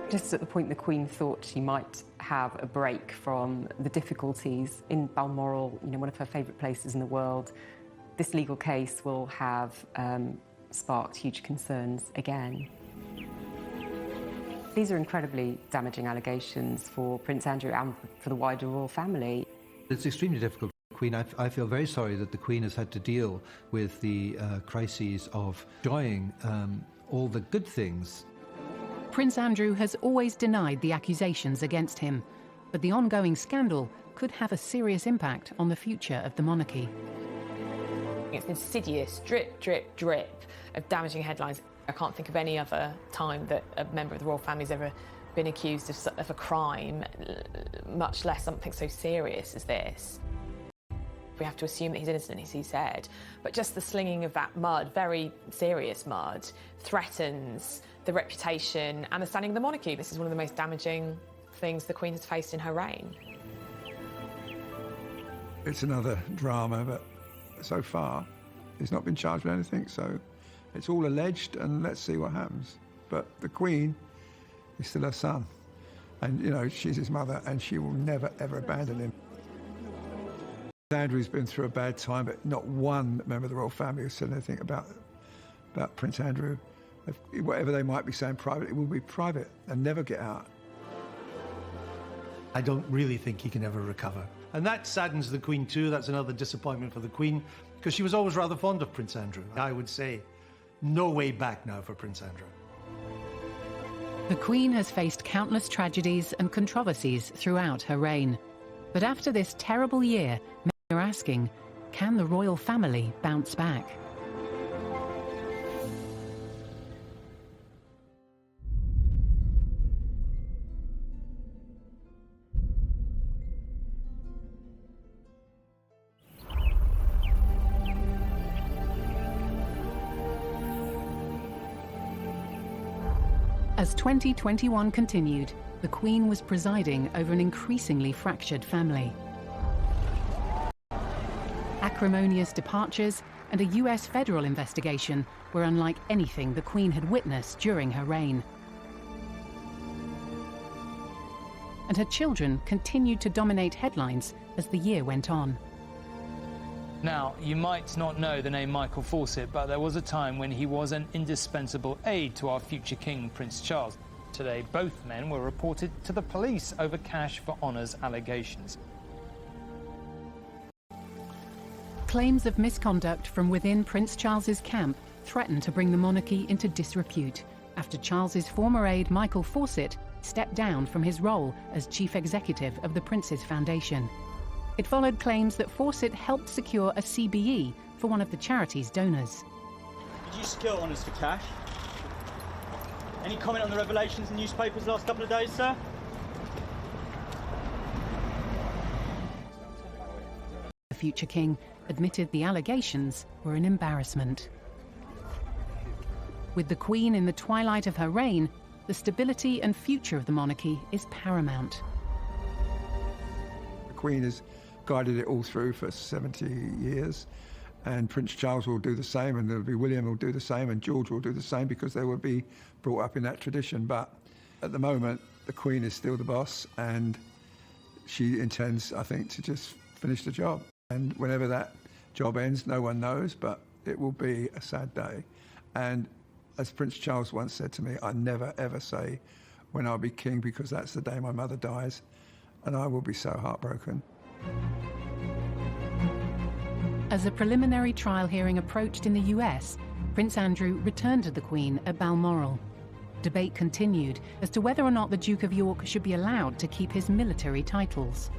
Just at the point the Queen thought she might have a break from the difficulties in Balmoral, one of her favourite places in the world, this legal case will have sparked huge concerns again. These are incredibly damaging allegations for Prince Andrew and for the wider royal family. It's extremely difficult for the Queen. I feel very sorry that the Queen has had to deal with the crises of enjoying all the good things. Prince Andrew has always denied the accusations against him, but the ongoing scandal could have a serious impact on the future of the monarchy. It's an insidious drip, drip, drip of damaging headlines. I can't think of any other time that a member of the royal family has ever been accused of a crime, much less something so serious as this. We have to assume that he's innocent, as he said. But just the slinging of that mud, very serious mud, threatens the reputation and the standing of the monarchy. This is one of the most damaging things the Queen has faced in her reign. It's another drama, but so far he's not been charged with anything, so it's all alleged, and let's see what happens. But the Queen is still her son, and, you know, she's his mother, and she will never, ever abandon him. Andrew's been through a bad time, but not one member of the royal family has said anything about Prince Andrew. Whatever they might be saying private, it will be private and never get out. I don't really think he can ever recover. And that saddens the Queen too. That's another disappointment for the Queen, because she was always rather fond of Prince Andrew. I would say no way back now for Prince Andrew. The Queen has faced countless tragedies and controversies throughout her reign. But after this terrible year, many are asking, can the royal family bounce back? As 2021 continued, the Queen was presiding over an increasingly fractured family. Acrimonious departures and a US federal investigation were unlike anything the Queen had witnessed during her reign. And her children continued to dominate headlines as the year went on. Now, you might not know the name Michael Fawcett, but there was a time when he was an indispensable aide to our future king, Prince Charles. Today, both men were reported to the police over cash for honours allegations. Claims of misconduct from within Prince Charles's camp threatened to bring the monarchy into disrepute after Charles's former aide Michael Fawcett stepped down from his role as chief executive of the Prince's Foundation. It followed claims that Fawcett helped secure a CBE for one of the charity's donors. Did you secure honours for cash? Any comment on the revelations in newspapers the last couple of days, sir? The future king admitted the allegations were an embarrassment. With the Queen in the twilight of her reign, the stability and future of the monarchy is paramount. The Queen has guided it all through for 70 years, and Prince Charles will do the same, and there'll be William will do the same, and George will do the same, because they will be brought up in that tradition. But at the moment, the Queen is still the boss, and she intends, I think, to just finish the job. And whenever that job ends, no one knows, but it will be a sad day. And as Prince Charles once said to me, I never ever say when I'll be king, because that's the day my mother dies, and I will be so heartbroken. As a preliminary trial hearing approached in the US, Prince Andrew returned to the Queen at Balmoral. Debate continued as to whether or not the Duke of York should be allowed to keep his military titles.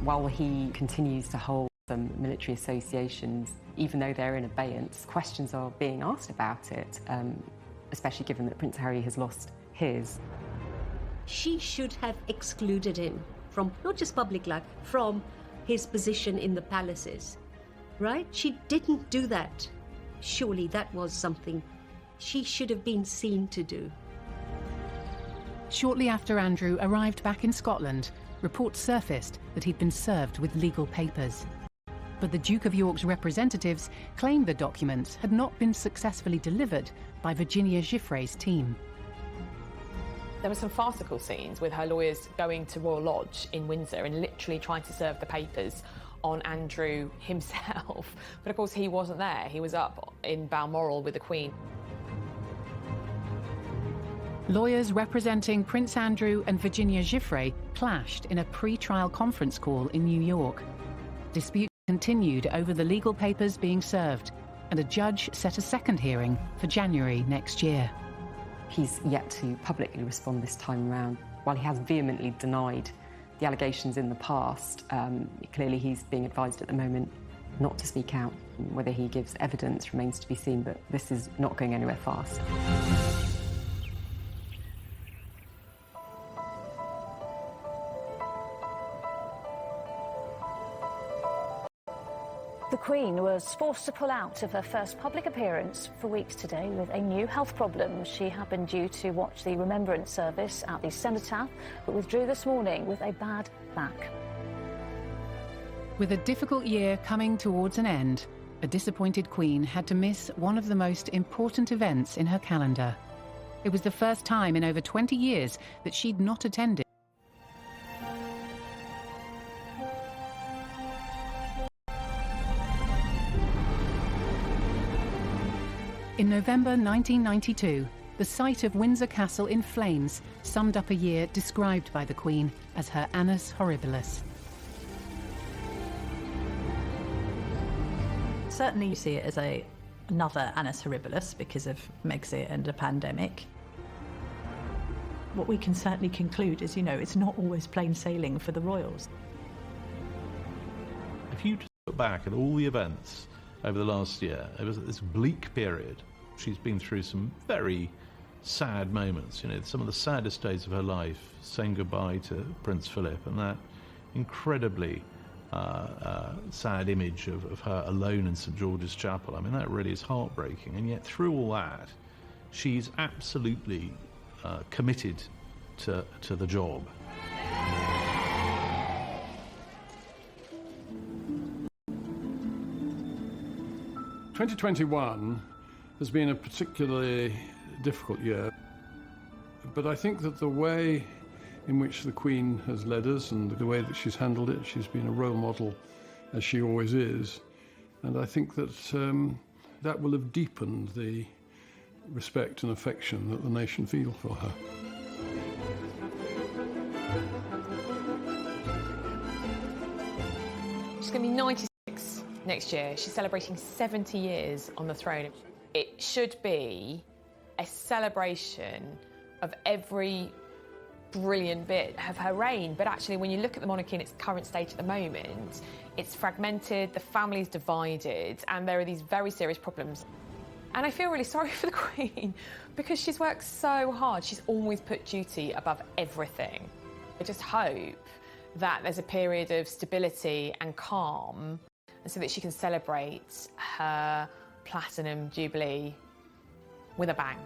While he continues to hold some military associations, even though they're in abeyance, questions are being asked about it, especially given that Prince Harry has lost his. She should have excluded him from not just public life, from his position in the palaces, right? She didn't do that. Surely that was something she should have been seen to do. Shortly after Andrew arrived back in Scotland, reports surfaced that he'd been served with legal papers. But the Duke of York's representatives claimed the documents had not been successfully delivered by Virginia Giuffre's team. There were some farcical scenes with her lawyers going to Royal Lodge in Windsor and literally trying to serve the papers on Andrew himself. But of course he wasn't there. He was up in Balmoral with the Queen. Lawyers representing Prince Andrew and Virginia Giuffre clashed in a pre-trial conference call in New York. Dispute continued over the legal papers being served, and a judge set a second hearing for January next year. He's yet to publicly respond this time around. While he has vehemently denied the allegations in the past, clearly he's being advised at the moment not to speak out. Whether he gives evidence remains to be seen, but this is not going anywhere fast. The Queen was forced to pull out of her first public appearance for weeks today with a new health problem. She had been due to watch the remembrance service at the cenotaph, but withdrew this morning with a bad back. With a difficult year coming towards an end, a disappointed Queen had to miss one of the most important events in her calendar. It was the first time in over 20 years that she'd not attended. In November 1992, the sight of Windsor Castle in flames summed up a year described by the Queen as her annus horribilis. Certainly you see it as another annus horribilis because of Megxit and a pandemic. What we can certainly conclude is, it's not always plain sailing for the royals. If you just look back at all the events over the last year, it was this bleak period. She's been through some very sad moments, some of the saddest days of her life, saying goodbye to Prince Philip, and that incredibly sad image of her alone in St George's Chapel. I mean, that really is heartbreaking, and yet through all that, she's absolutely committed to the job. "2021 has been a particularly difficult year, but I think that the way in which the Queen has led us and the way that she's handled it, she's been a role model, as she always is, and I think that that will have deepened the respect and affection that the nation feel for her." She's going to be 96 next year. She's celebrating 70 years on the throne. It should be a celebration of every brilliant bit of her reign, but actually when you look at the monarchy in its current state at the moment, it's fragmented, the family's divided, and there are these very serious problems. And I feel really sorry for the Queen because she's worked so hard. She's always put duty above everything. I just hope that there's a period of stability and calm, and so that she can celebrate her Platinum Jubilee with a bang.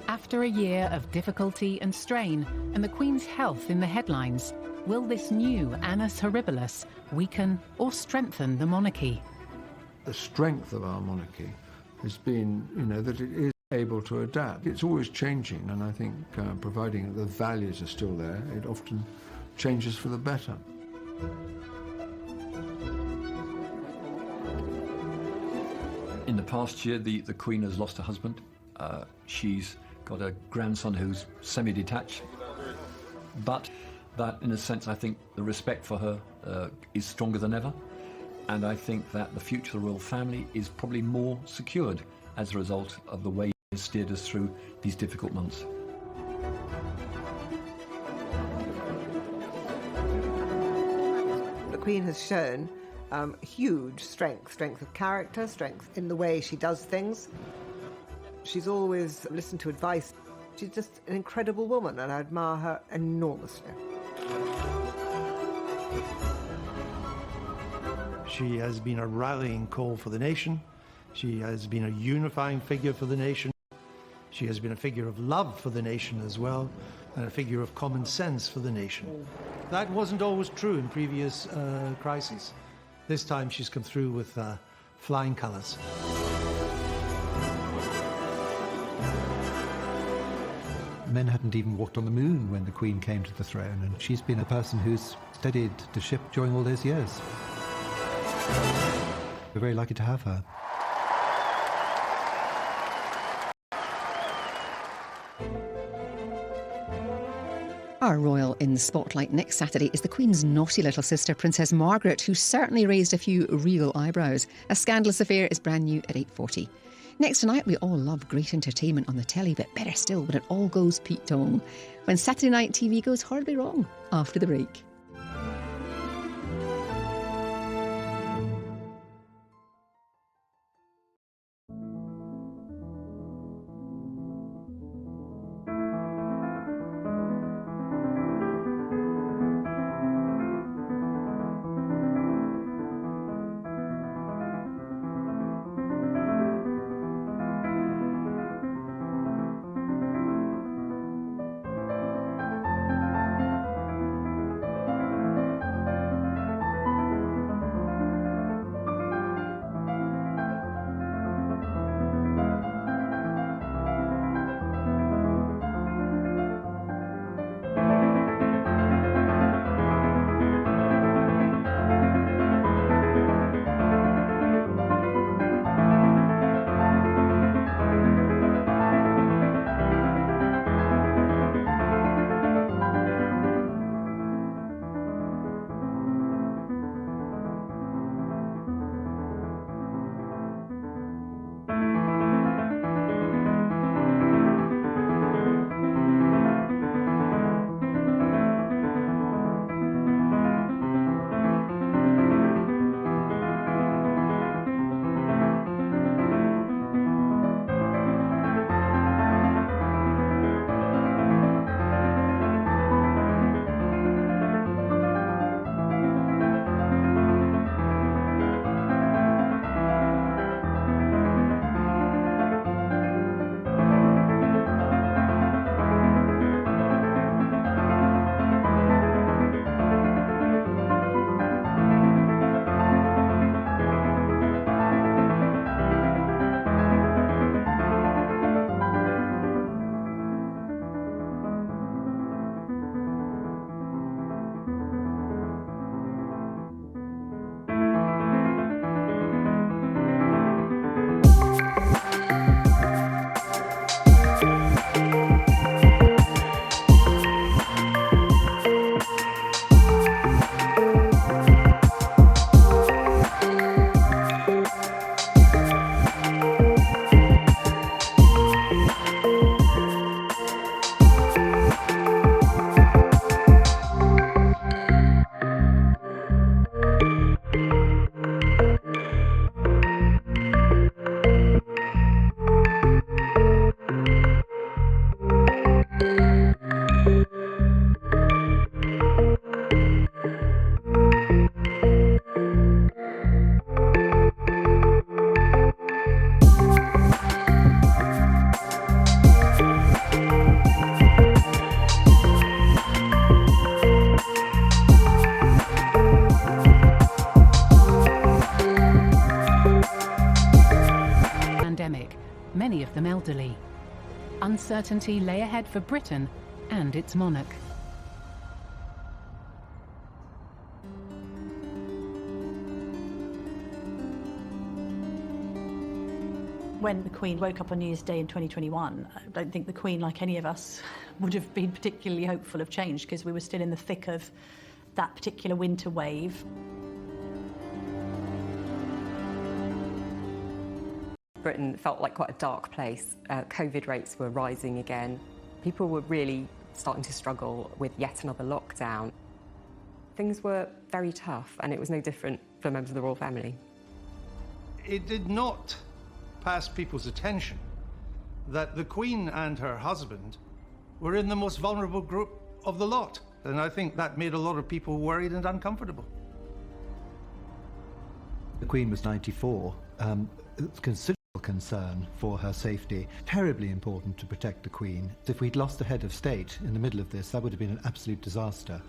After a year of difficulty and strain, and the Queen's health in the headlines, will this new annus horribilis weaken or strengthen the monarchy? The strength of our monarchy has been, that it is able to adapt. It's always changing, and I think providing that the values are still there, it often changes for the better. In the past year, the Queen has lost her husband. She's got a grandson who's semi-detached, but that, in a sense, I think the respect for her is stronger than ever, and I think that the future of the royal family is probably more secured as a result of the way he has steered us through these difficult months. The Queen has shown huge strength of character, strength in the way she does things. She's always listened to advice. She's just an incredible woman, and I admire her enormously. She has been a rallying call for the nation. She has been a unifying figure for the nation. She has been a figure of love for the nation as well, and a figure of common sense for the nation. That wasn't always true in previous crises. This time she's come through with flying colours. Men hadn't even walked on the moon when the Queen came to the throne, and she's been a person who's steadied the ship during all those years. We're very lucky to have her. Our royal in the spotlight next Saturday is the Queen's naughty little sister, Princess Margaret, who certainly raised a few real eyebrows. A Scandalous Affair is brand new at 8:40. Next tonight, we all love great entertainment on the telly, but better still when it all goes Pete Tong. When Saturday night TV goes horribly wrong after the break. Uncertainty lay ahead for Britain and its monarch. When the Queen woke up on New Year's Day in 2021, I don't think the Queen, like any of us, would have been particularly hopeful of change because we were still in the thick of that particular winter wave. Britain felt like quite a dark place. COVID rates were rising again. People were really starting to struggle with yet another lockdown. Things were very tough, and it was no different for members of the royal family. It did not pass people's attention that the Queen and her husband were in the most vulnerable group of the lot. And I think that made a lot of people worried and uncomfortable. The Queen was 94. Considerable concern for her safety. Terribly important to protect the Queen. If we'd lost the head of state in the middle of this, that would have been an absolute disaster.